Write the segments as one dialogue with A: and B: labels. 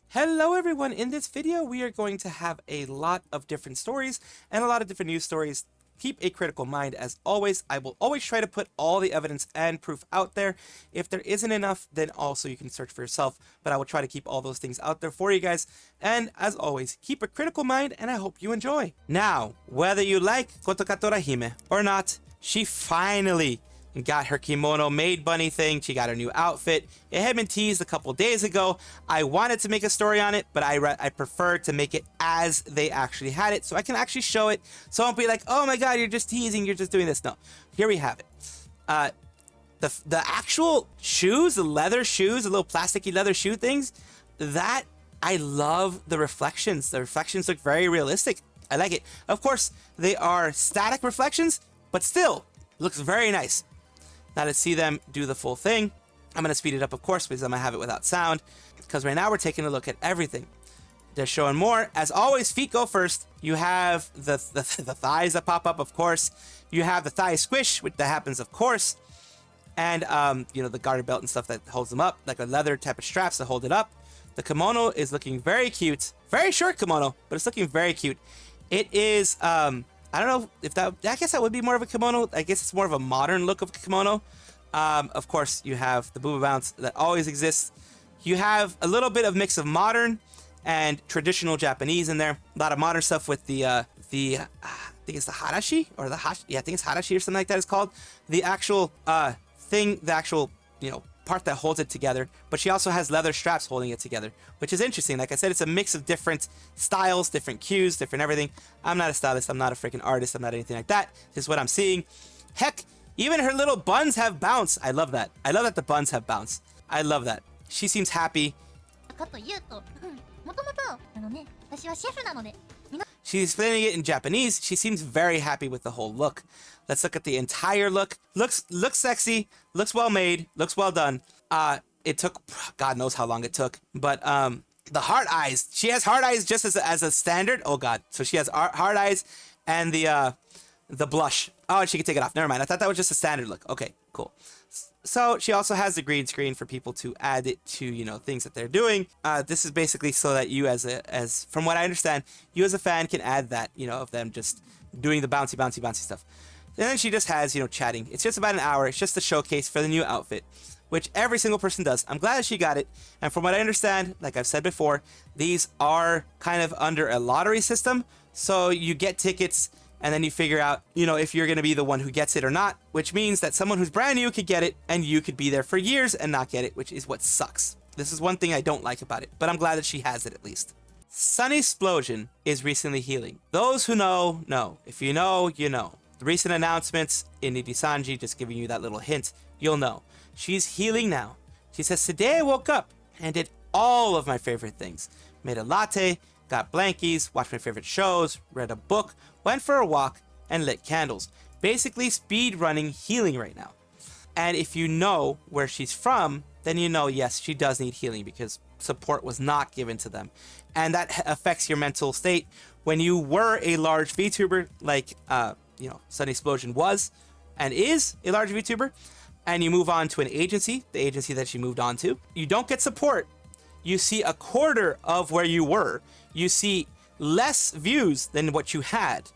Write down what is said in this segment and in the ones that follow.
A: Hello everyone, in this video we are going to have a lot of different stories and a lot of different news stories. Keep a critical mind as always. I will always try to put all the evidence and proof out there. If there isn't enough, then also you can search for yourself, but I will try to keep all those things out there for you guys. And as always, keep a critical mind and I hope you enjoy. Now, whether you like Kotoka Torahime or not, she finally got her kimono maid bunny thing. She got her new outfit. It had been teased a couple days ago. I wanted to make a story on it, but I prefer to make it as they actually had it, so I can actually show it. So I won't be like, oh my god, you're just teasing, you're just doing this. No, here we have it. The actual shoes, the leather shoes, the little plasticky leather shoe things, that I love the reflections. The reflections look very realistic. I like it. Of course, they are static reflections, but still looks very nice. Now to see them do the full thing, I'm going to speed it up, of course, because I'm going to have it without sound. Because right now we're taking a look at everything. They're showing more. As always, feet go first. You have the thighs that pop up, of course. You have the thigh squish, which that happens, of course. And, you know, the garter belt and stuff that holds them up, like a leather type of straps that hold it up. The kimono is looking very cute. Very short kimono, but it's looking very cute. It is, I don't know if that, I guess that would be more of a kimono. I guess it's more of a modern look of kimono. Of course, you have the booba bounce that always exists. You have a little bit of mix of modern and traditional Japanese in there. A lot of modern stuff with the I think it's the harashi or the hashi. Yeah, I think it's harashi or something like that it's called. The actual thing, the actual, you know, part that holds it together, but she also has leather straps holding it together, which is interesting. Like I said, it's a mix of different styles, different cues, different everything. I'm not a stylist, I'm not a freaking artist, I'm not anything like that. This is what I'm seeing. Heck, even her little buns have bounce. I love that. I love that the buns have bounce. I love that. She seems happy. She's explaining it in Japanese. She seems very happy with the whole look. Let's look at the entire look. Looks sexy, looks well made, looks well done. It took, God knows how long it took, but the heart eyes. She has heart eyes just as a standard. Oh God, so she has heart eyes and the blush. Oh, and she can take it off. Never mind. I thought that was just a standard look. Okay, cool. So she also has the green screen for people to add it to, you know, things that they're doing. This is basically so that you as from what I understand, you as a fan can add that, you know, of them just doing the bouncy stuff. And then she just has, you know, chatting. It's just about an hour. It's just a showcase for the new outfit, which every single person does. I'm glad that she got it. And from what I understand, like I've said before, these are kind of under a lottery system. So you get tickets and then you figure out, you know, if you're going to be the one who gets it or not, which means that someone who's brand new could get it and you could be there for years and not get it, which is what sucks. This is one thing I don't like about it, but I'm glad that she has it at least. Sunnysplosion is recently healing. Those who know, know. If you know, you know. The recent announcements in Nijisanji, just giving you that little hint, you'll know. She's healing now. She says, today I woke up and did all of my favorite things. Made a latte, got blankies, watched my favorite shows, read a book, went for a walk, and lit candles. Basically speed running healing right now. And if you know where she's from, then you know, yes, she does need healing because support was not given to them. And that affects your mental state. When you were a large VTuber, like, you know, Sunnysplosion was and is a large VTuber, and you move on to an agency, the agency that she moved on to, you don't get support. You see a quarter of where you were. You see less views than what you had.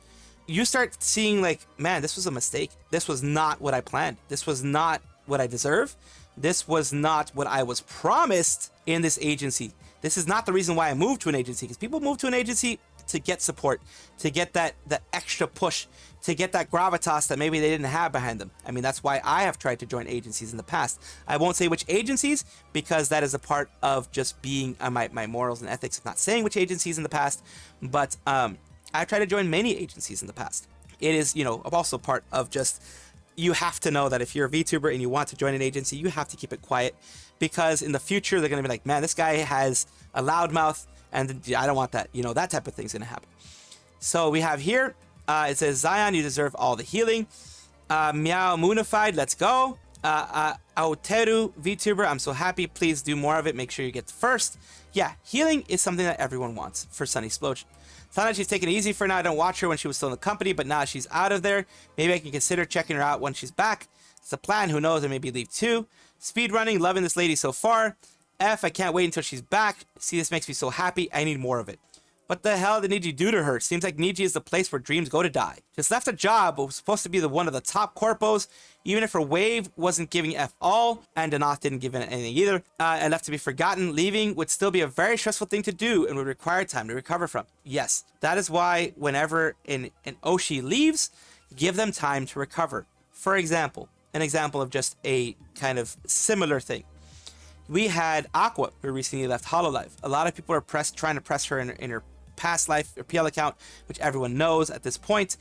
A: You start seeing like, man, this was a mistake. This was not what I planned. This was not what I deserve. This was not what I was promised in this agency. This is not the reason why I moved to an agency, because people move to an agency to get support, to get that extra push, to get that gravitas that maybe they didn't have behind them. I mean, that's why I have tried to join agencies in the past. I won't say which agencies, because that is a part of just being my morals and ethics of not saying which agencies in the past, but I've tried to join many agencies in the past. It is, you know, also part of just, you have to know that if you're a VTuber and you want to join an agency, you have to keep it quiet, because in the future, they're going to be like, man, this guy has a loud mouth, and I don't want that. You know, that type of thing's going to happen. So we have here, it says, Zion, you deserve all the healing. Meow Moonified, let's go. Aoteru VTuber, I'm so happy. Please do more of it. Make sure you get the first. Yeah, healing is something that everyone wants for Sunnysplosion. Thought she's taking it easy for now. I don't watch her when she was still in the company, but now she's out of there. Maybe I can consider checking her out when she's back. It's a plan. Who knows? I maybe leave too. Speed running. Loving this lady so far. F. I can't wait until she's back. See, this makes me so happy. I need more of it. What the hell did Niji do to her? Seems like Niji is the place where dreams go to die. Just left a job, but was supposed to be one of the top corpos. Even if her wave wasn't giving F all, and Danoth didn't give it anything either, and left to be forgotten, leaving would still be a very stressful thing to do and would require time to recover from. Yes, that is why whenever an Oshi leaves, give them time to recover. For example, an example of just a kind of similar thing. We had Aqua, who recently left Hololive. A lot of people are trying to press her in her past life or PL account, which everyone knows at this point,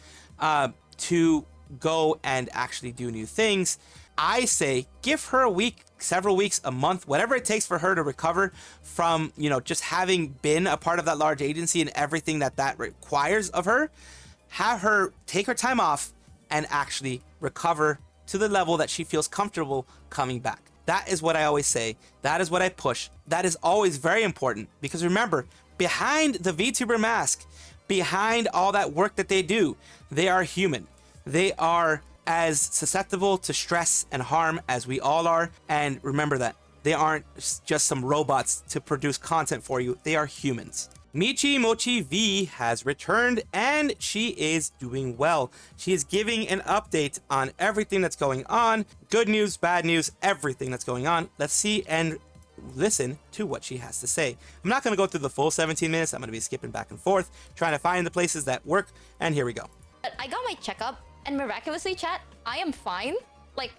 A: to go and actually do new things. I say give her a week, several weeks, a month, whatever it takes for her to recover from, you know, just having been a part of that large agency and everything that requires of her. Have her take her time off and actually recover to the level that she feels comfortable coming back. That is what I always say. That is what I push. That is always very important, because remember, behind the VTuber mask, behind all that work that they do, they are human. They are as susceptible to stress and harm as we all are. And remember that they aren't just some robots to produce content for you. They are humans. Michi Mochievee has returned and she is doing well. She is giving an update on everything that's going on. Good news, bad news, everything that's going on. Let's see and listen to what she has to say. I'm not going to go through the full 17 minutes. I'm going to be skipping back and forth, trying to find the places that work. And here we go.
B: I got my checkup and miraculously, chat, I am fine. Like,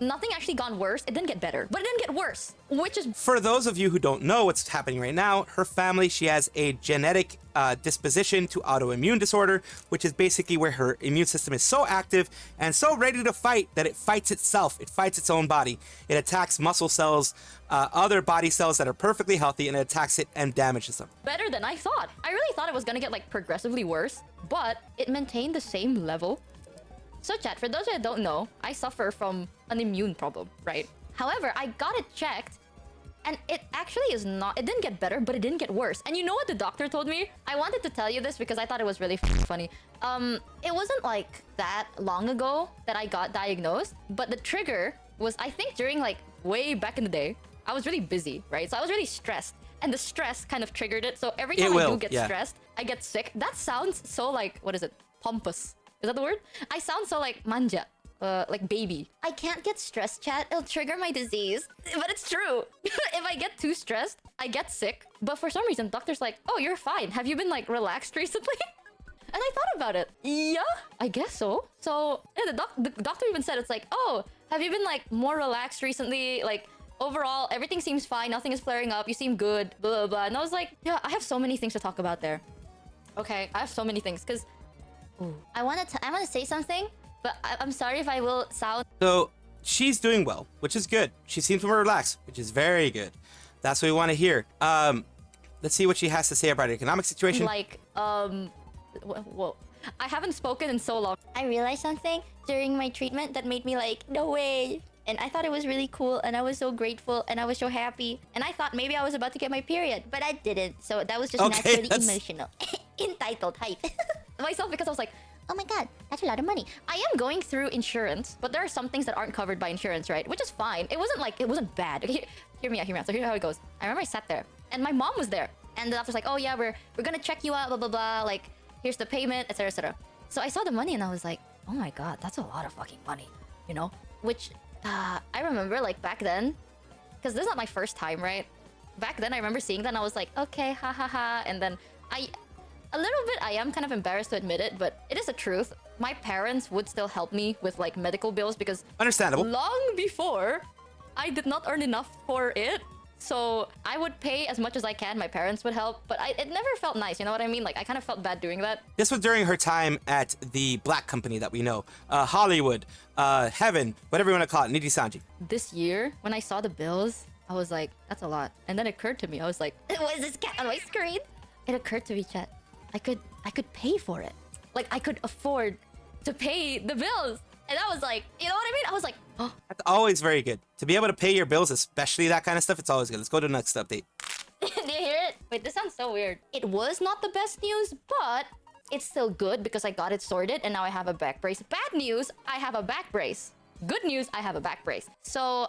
B: nothing actually gone worse. It didn't get better, but it didn't get worse, which is...
A: For those of you who don't know what's happening right now, her family, she has a genetic disposition to autoimmune disorder, which is basically where her immune system is so active and so ready to fight that it fights itself. It fights its own body. It attacks muscle cells, other body cells that are perfectly healthy, and it attacks it and damages them.
B: Better than I thought. I really thought it was gonna get like progressively worse, but it maintained the same level. So chat, for those that don't know, I suffer from an immune problem, right? However, I got it checked and it actually is not, it didn't get better, but it didn't get worse. And you know what the doctor told me? I wanted to tell you this because I thought it was really funny. It wasn't like that long ago that I got diagnosed, but the trigger was, I think during like way back in the day, I was really busy, right? So I was really stressed and the stress kind of triggered it. So every time I do get stressed, I get sick. That sounds so like, what is it? Pompous. Is that the word? I sound so like manja, like baby. I can't get stressed, chat. It'll trigger my disease. But it's true. If I get too stressed, I get sick. But for some reason, doctor's like, oh, you're fine. Have you been like relaxed recently? And I thought about it. Yeah, I guess so. So yeah, the doctor even said, it's like, oh, have you been like more relaxed recently? Like overall, everything seems fine. Nothing is flaring up. You seem good, blah, blah, blah. And I was like, yeah, I have so many things to talk about there. Okay, I have so many things because... I want to say something, but I'm sorry if I will sound...
A: So, she's doing well, which is good. She seems more relaxed, which is very good. That's what we want to hear. Let's see what she has to say about her economic situation.
B: Like, whoa. I haven't spoken in so long. I realized something during my treatment that made me like, no way. And I thought it was really cool, and I was so grateful, and I was so happy. And I thought maybe I was about to get my period, but I didn't. So that was just naturally emotional. Entitled hype. Myself, because I was like, oh my god, that's a lot of money. I am going through insurance, but there are some things that aren't covered by insurance, right? Which is fine. It wasn't bad. Okay, hear me out. So here's how it goes. I remember I sat there, and my mom was there. And the doctor's like, oh yeah, we're gonna check you out, blah, blah, blah. Like, here's the payment, etc, etc. So I saw the money, and I was like, oh my god, that's a lot of fucking money, you know? Which... I remember like back then, because this is not my first time, right? Back then I remember seeing that and I was like, okay, ha ha ha. And then I am kind of embarrassed to admit it, but it is the truth. My parents would still help me with like medical bills because
A: understandable.
B: Long before, I did not earn enough for it. So I would pay as much as I can. My parents would help, but it never felt nice. You know what I mean? Like I kind of felt bad doing that.
A: This was during her time at the black company that we know, Hollywood, Heaven, whatever you want to call it, Nijisanji.
B: This year, when I saw the bills, I was like, that's a lot. And then it occurred to me, I was like, what is this cat on my screen? It occurred to me, chat, I could pay for it. Like I could afford to pay the bills. And I was like, you know what I mean? I was like, oh.
A: That's always very good. To be able to pay your bills, especially that kind of stuff, it's always good. Let's go to the next update.
B: Do you hear it? Wait, this sounds so weird. It was not the best news, but it's still good because I got it sorted and now I have a back brace. Bad news, I have a back brace. Good news, I have a back brace. So,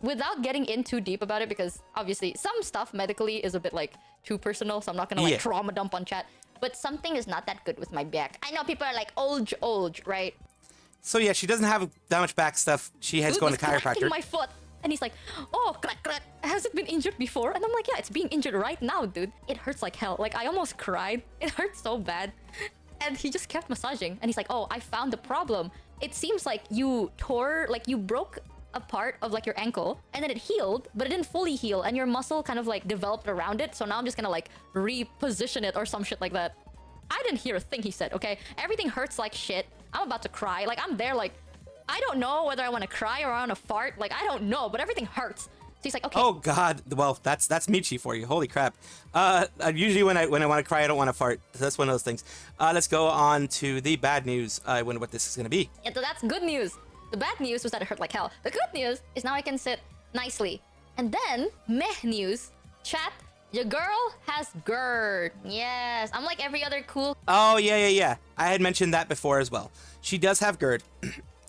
B: without getting in too deep about it, because obviously some stuff medically is a bit like too personal, so I'm not gonna like trauma dump on chat. But something is not that good with my back. I know people are like, old, right?
A: So yeah, she doesn't have that much back stuff. She has gone to chiropractor.
B: My foot. And he's like, oh, crack, crack. Has it been injured before? And I'm like, yeah, it's being injured right now, dude. It hurts like hell. Like, I almost cried. It hurts so bad. And he just kept massaging. And he's like, oh, I found the problem. It seems like you broke a part of like your ankle and then it healed, but it didn't fully heal. And your muscle kind of like developed around it. So now I'm just gonna like reposition it or some shit like that. I didn't hear a thing he said, okay? Everything hurts like shit. I'm about to cry. Like, I'm there like, I don't know whether I want to cry or I want to fart. Like, I don't know, but everything hurts. So he's like, okay.
A: Oh God, well, that's Michi for you. Holy crap. Usually when I want to cry, I don't want to fart. So that's one of those things. Let's go on to the bad news. I wonder what this is gonna be.
B: Yeah, so that's good news. The bad news was that it hurt like hell. The good news is now I can sit nicely. And then, meh news, chat, your girl has Gerd. Yes, I'm like every other cool.
A: Oh yeah. I had mentioned that before as well. She does have Gerd.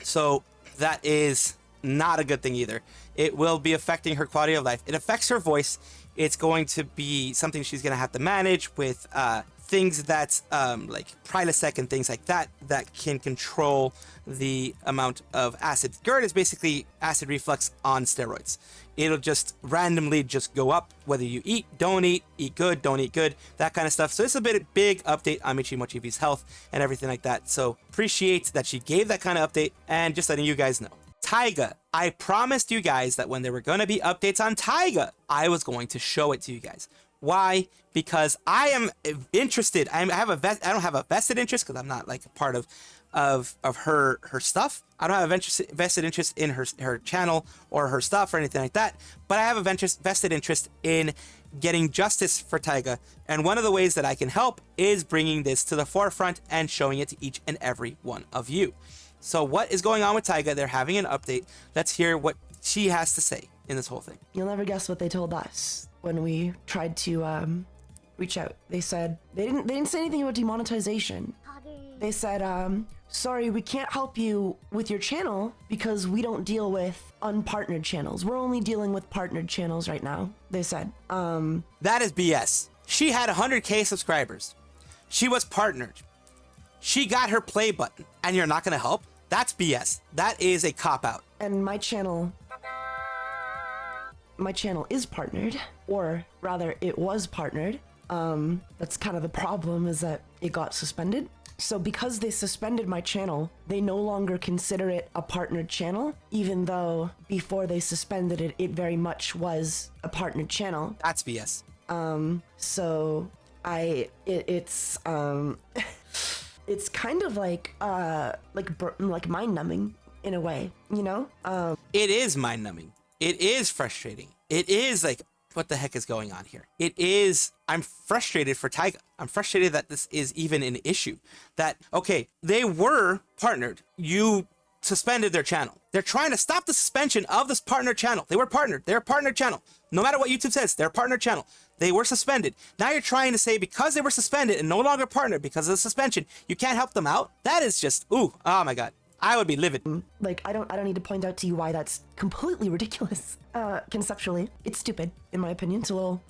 A: So that is not a good thing either. It will be affecting her quality of life. It affects her voice. It's going to be something she's going to have to manage with things that's like Prilosec and things like that that can control the amount of acid. Gerd is basically acid reflux on steroids. It'll just randomly just go up whether you eat, don't eat, eat good, don't eat good, that kind of stuff. So it's a big update on Michimocievee's health and everything like that. So appreciate that she gave that kind of update and just letting you guys know. Taiga, I promised you guys that when there were going to be updates on Taiga, I was going to show it to you guys. Why? Because I am interested. I don't have a vested interest because I'm not like a part of her stuff. I don't have a vested interest in her channel or her stuff or anything like that. But I have a vested interest in getting justice for Taiga. And one of the ways that I can help is bringing this to the forefront and showing it to each and every one of you. So what is going on with Taiga? They're having an update. Let's hear what she has to say in this whole thing.
C: You'll never guess what they told us when we tried to reach out. They said they didn't say anything about demonetization. They said, sorry, we can't help you with your channel because we don't deal with unpartnered channels. We're only dealing with partnered channels right now. They said,
A: that is BS. She had 100K subscribers. She was partnered. She got her play button and you're not going to help? That's BS. That is a cop-out.
C: And my channel is partnered, or rather it was partnered. That's kind of the problem, is that it got suspended. So because they suspended my channel, they no longer consider it a partnered channel, even though before they suspended it, it very much was a partnered channel.
A: That's BS.
C: So it's kind of like mind numbing in a way, you know?
A: It is mind numbing. It is frustrating. It is like, what the heck is going on here? It is, I'm frustrated for Taiga. I'm frustrated that this is even an issue. That, okay, they were partnered. You suspended their channel. They're trying to stop the suspension of this partner channel. They were partnered. They're a partner channel. No matter what YouTube says, they're a partner channel. They were suspended. Now you're trying to say because they were suspended and no longer partnered because of the suspension, you can't help them out? That is just, ooh, oh my God. I would be livid.
C: Like, I don't need to point out to you why that's completely ridiculous. Conceptually, it's stupid, in my opinion. It's a little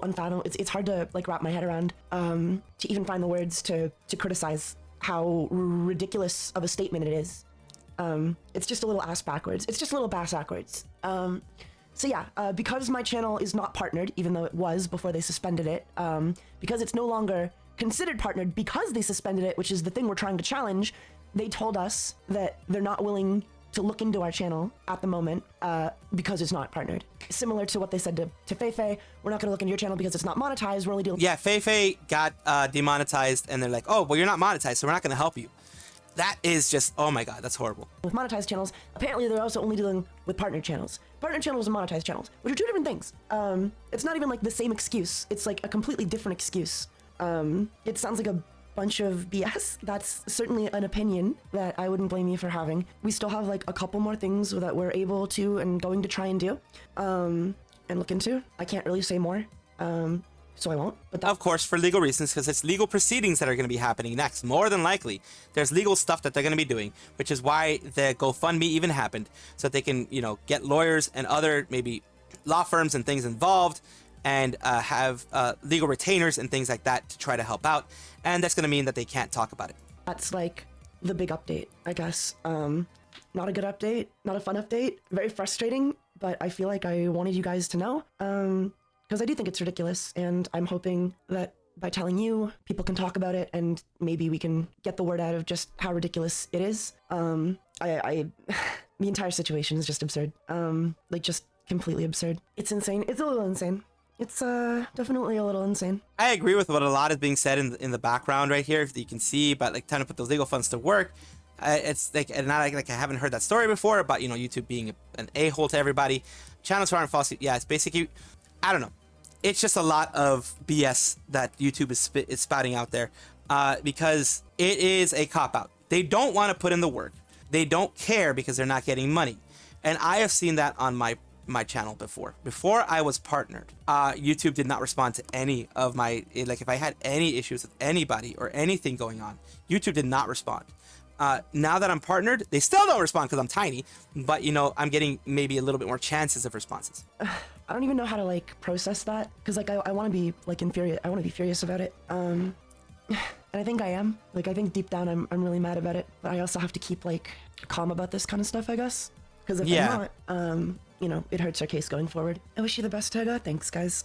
C: unfathomable. It's hard to like wrap my head around, to even find the words to criticize how ridiculous of a statement it is. It's just a little ass backwards. It's just a little bass backwards. So yeah, because my channel is not partnered, even though it was before they suspended it, because it's no longer considered partnered because they suspended it, which is the thing we're trying to challenge, they told us that they're not willing to look into our channel at the moment because it's not partnered. Similar to what they said to Feifei, we're not going to look into your channel because it's not monetized. We're only dealing.
A: Yeah, Feifei got demonetized, and they're like, oh, well, you're not monetized, so we're not going to help you. That is just, oh my God, that's horrible.
C: With monetized channels, apparently they're also only dealing with partnered channels. Partnered channels and monetized channels, which are two different things. It's not even like the same excuse. It's like a completely different excuse. It sounds like a bunch of BS. That's certainly an opinion that I wouldn't blame you for having. We still have like a couple more things that we're able to and going to try and do and look into. I can't really say more. so I won't. But
A: Of course, for legal reasons, because it's legal proceedings that are going to be happening next. More than likely, there's legal stuff that they're going to be doing, which is why the GoFundMe even happened, so that they can, you know, get lawyers and other maybe law firms and things involved, and have legal retainers and things like that to try to help out. And that's going to mean that they can't talk about it.
C: that's like the big update, I guess. Not a good update, not a fun update, very frustrating, but I feel like I wanted you guys to know, because I do think it's ridiculous, and I'm hoping that by telling you, people can talk about it, and maybe we can get the word out of just how ridiculous it is. The entire situation is just absurd. Like, just completely absurd. It's insane. It's a little insane. It's definitely a little insane.
A: I agree with what a lot is being said in the background right here, if you can see, but like trying to put those legal funds to work. It's like, and not like I haven't heard that story before about, you know, YouTube being an a-hole to everybody. Channels aren't false. Yeah, it's basically, I don't know. It's just a lot of BS that YouTube is spouting out there, because it is a cop-out. They don't want to put in the work. They don't care because they're not getting money. And I have seen that on my channel before. Before I was partnered, YouTube did not respond to any of my, like if I had any issues with anybody or anything going on, YouTube did not respond. Now that I'm partnered, they still don't respond because I'm tiny, but you know, I'm getting maybe a little bit more chances of responses.
C: I don't even know how to like process that, because like I want to be like I want to be furious about it. And I think I am. Like, I think deep down I'm really mad about it, but I also have to keep like calm about this kind of stuff, I guess. Because if I'm not, you know, it hurts our case going forward. I wish you the best, Taiga. Thanks, guys.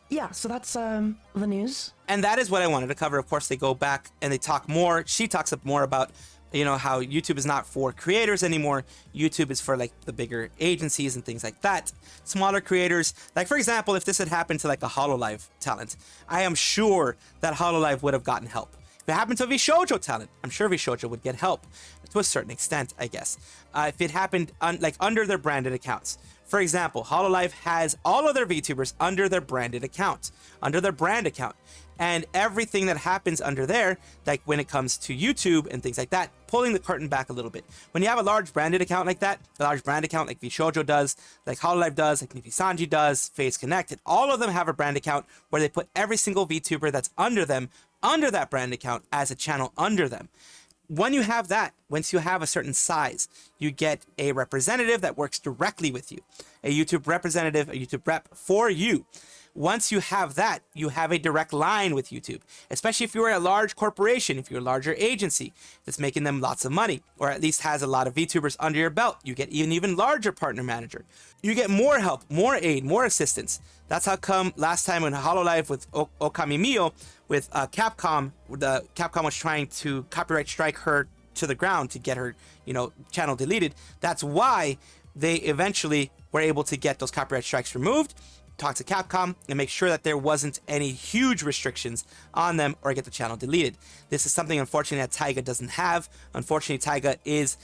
C: Yeah, so that's the news.
A: And that is what I wanted to cover. Of course, they go back and they talk more. She talks up more about, you know, how YouTube is not for creators anymore. YouTube is for like the bigger agencies and things like that. Smaller creators. Like, for example, if this had happened to like a Hololive talent, I am sure that Hololive would have gotten help. If it happened to a vshojo talent, I'm sure vshojo would get help to a certain extent, I guess. If it happened like under their branded accounts. For example, Hololive has all of their VTubers under their branded account, under their brand account. And everything that happens under there, like when it comes to YouTube and things like that, pulling the curtain back a little bit. When you have a large branded account like that, a large brand account like vshojo does, like Hololive does, like Nijisanji does, Face Connected, all of them have a brand account where they put every single VTuber that's under them, under that brand account as a channel under them. When you have that, once you have a certain size, you get a representative that works directly with you. A YouTube representative, a YouTube rep for you. Once you have that, you have a direct line with YouTube, especially if you're a large corporation, if you're a larger agency that's making them lots of money, or at least has a lot of VTubers under your belt. You get an even larger partner manager. You get more help, more aid, more assistance. That's how come last time in Hololive with Okami Mio, with Capcom, Capcom was trying to copyright strike her to the ground to get her, you know, channel deleted. That's why they eventually were able to get those copyright strikes removed, talk to Capcom, and make sure that there wasn't any huge restrictions on them or get the channel deleted. This is something, unfortunately, that Taiga doesn't have. Unfortunately, Taiga is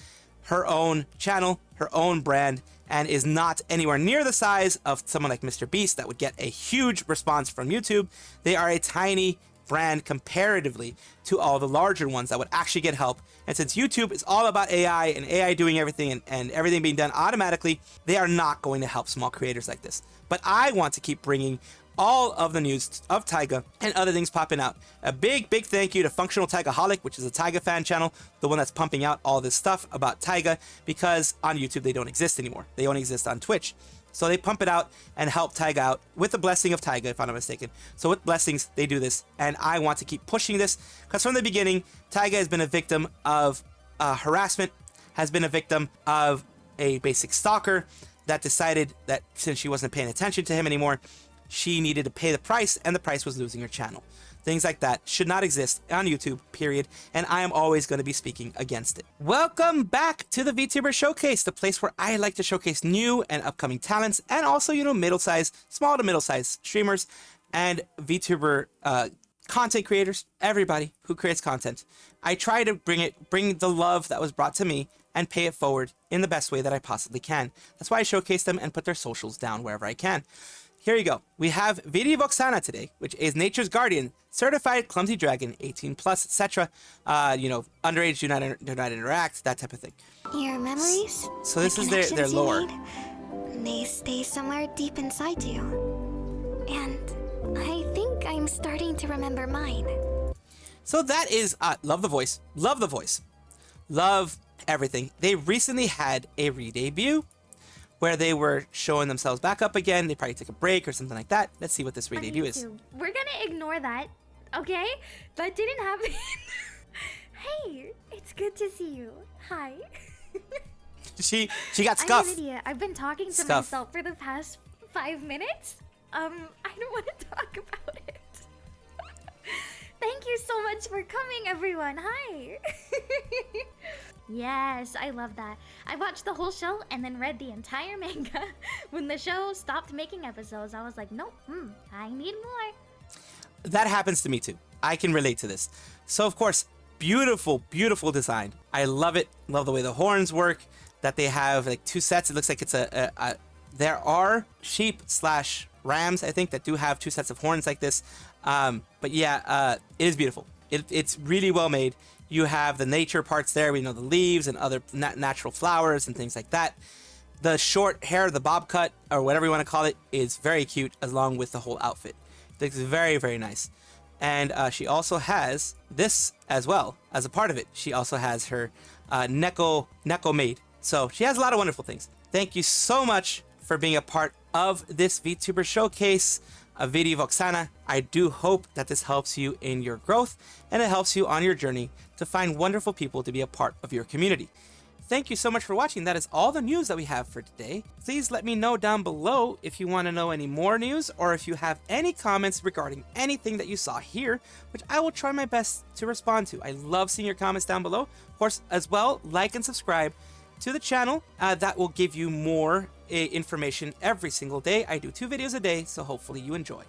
A: her own channel, her own brand, and is not anywhere near the size of someone like Mr. Beast that would get a huge response from YouTube. They are a tiny brand comparatively to all the larger ones that would actually get help. And since YouTube is all about AI and AI doing everything and everything being done automatically, they are not going to help small creators like this. But I want to keep bringing all of the news of Taiga and other things popping out. A big thank you to Functional Taigaholic, which is a Taiga fan channel, the one that's pumping out all this stuff about Taiga, because on YouTube they don't exist anymore. They only exist on Twitch. So they pump it out and help Taiga out with the blessing of Taiga, if I'm not mistaken. So with blessings, they do this. And I want to keep pushing this because from the beginning, Taiga has been a victim of harassment, has been a victim of a basic stalker that decided that since she wasn't paying attention to him anymore, she needed to pay the price, and the price was losing her channel. Things like that should not exist on YouTube, period, and I am always going to be speaking against it. Welcome back to the VTuber Showcase, the place where I like to showcase new and upcoming talents, and also, you know, middle-sized, small to middle-sized streamers, and VTuber content creators, everybody who creates content. I try to bring the love that was brought to me and pay it forward in the best way that I possibly can. That's why I showcase them and put their socials down wherever I can. Here you go. We have Viri Voxanna today, which is nature's guardian, certified clumsy dragon, 18 plus, etc. You know, underage do not interact, that type of thing.
D: Your memories?
A: So this
D: the
A: is their
D: connections you
A: lore.
D: made, they stay somewhere deep inside you. And I think I'm starting to remember mine.
A: So that is, love the voice, love the voice, love everything. They recently had a re-debut where they were showing themselves back up again. They probably took a break or something like that. Let's see what this re-debut is.
E: We're gonna ignore that, okay? That didn't happen. Hey, it's good to see you. Hi.
A: She got
E: I'm
A: scuff.
E: Lydia. I've been talking to
A: Stuff.
E: myself for the past 5 minutes. I don't want to talk about it. Thank you so much for coming, everyone. Hi. Yes, I love that. I watched the whole show and then read the entire manga. When the show stopped making episodes, I was like, nope, I need more.
A: That happens to me too. I can relate to this. So of course, beautiful, beautiful design. I love it. Love the way the horns work. That they have like 2 sets. It looks like it's there are sheep/rams, I think, that do have 2 sets of horns like this. But yeah, it is beautiful. It's really well made. You have the nature parts there. We know the leaves and other natural flowers and things like that. The short hair, the bob cut, or whatever you want to call it, is very cute along with the whole outfit. It looks very, very nice. And she also has this as well as a part of it. She also has her neko maid. So she has a lot of wonderful things. Thank you so much for being a part of this VTuber showcase of Viri Voxanna. I do hope that this helps you in your growth and it helps you on your journey to find wonderful people to be a part of your community. Thank you so much for watching. That is all the news that we have for today. Please let me know down below if you want to know any more news or if you have any comments regarding anything that you saw here, which I will try my best to respond to. I love seeing your comments down below. Of course, as well, like and subscribe to the channel. That will give you more information every single day. I do 2 videos a day, so hopefully you enjoy.